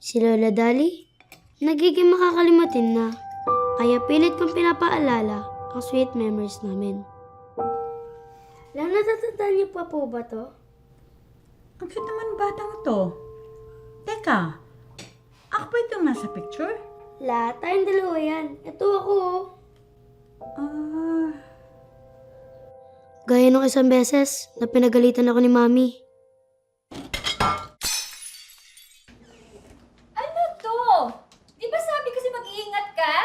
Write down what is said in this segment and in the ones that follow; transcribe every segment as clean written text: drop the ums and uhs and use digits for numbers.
Si Lola Dali, nagiging makakalimutin na, kaya pilit kong pinapaalala ang sweet memories namin. Natatandaan niyo pa po ba to? Ang cute naman batang to. Teka, ako ba itong nasa picture? Lahat tayong dalawa yan. Ito ako oh. Gaya nung isang beses na pinagalitan ako ni Mami. Ano to? Di ba sabi kasi mag-iingat ka?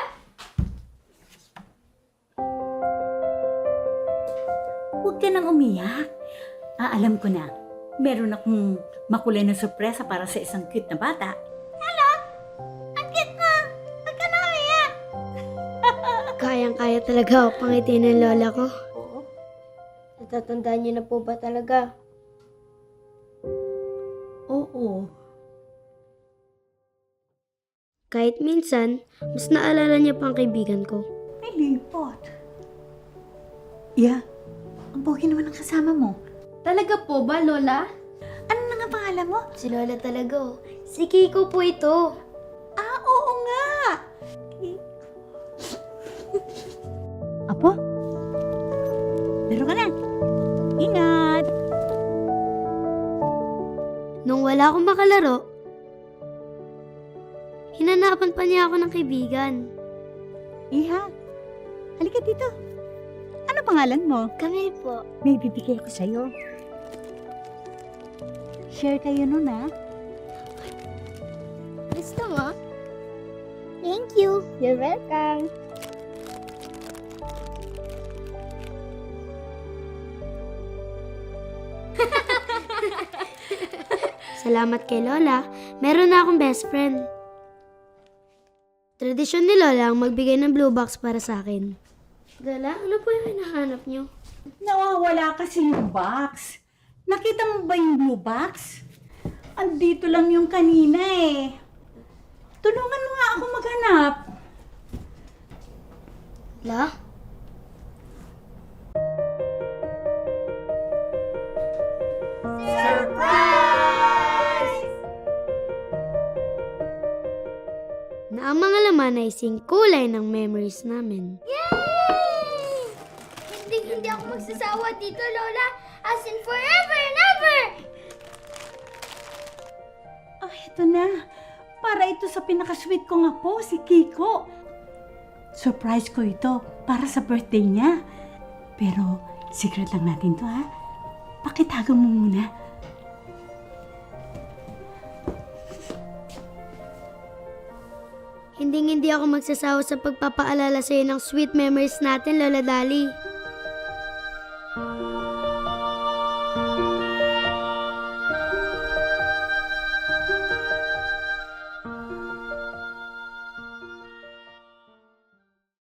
Huwag ka nang umiyak. Alam ko na. Meron akong makulay na sorpresa para sa isang cute na bata. Kayang-kaya talaga ako pangitin ng lola ko. Natatandaan niyo na po ba talaga? Oo. Kahit minsan, mas naalala niya pa ang kaibigan ko. May lipot. Yeah. Ang pogi naman ang kasama mo. Talaga po ba, Lola? Ano na nga pangalan mo? Si Lola talaga oh. Si Kiko po ito. Oo nga. Apo? Laro ka na. Ingat. Nung wala akong makalaro, hinanapan pa niya ako ng kaibigan. Iha, halika dito. Ano pangalan mo? Kami po. May bibigay ako sa'yo. Share kayo nun, ha? Gusto mo? Thank you. You're welcome. Salamat kay Lola, meron na akong best friend. Tradisyon ni Lola ang magbigay ng blue box para sa akin. Lola, ano po yung hinahanap niyo? Nawawala kasi yung box. Nakita mo ba yung blue box? Andito lang yung kanina eh. Tulungan mo nga ako maghanap. La? Na ang mga laman ay singkulay ng memories namin. Yay! Hindi ako magsasawa dito, Lola. As in forever and ever! Ito na. Para ito sa pinaka-sweet kong apo, si Kiko. Surprise ko ito para sa birthday niya. Pero, secret lang natin to, ha? Pakitago mo muna. Hindi ako magsasawa sa pagpapaalala sa'yo ng sweet memories natin, Lola Dali.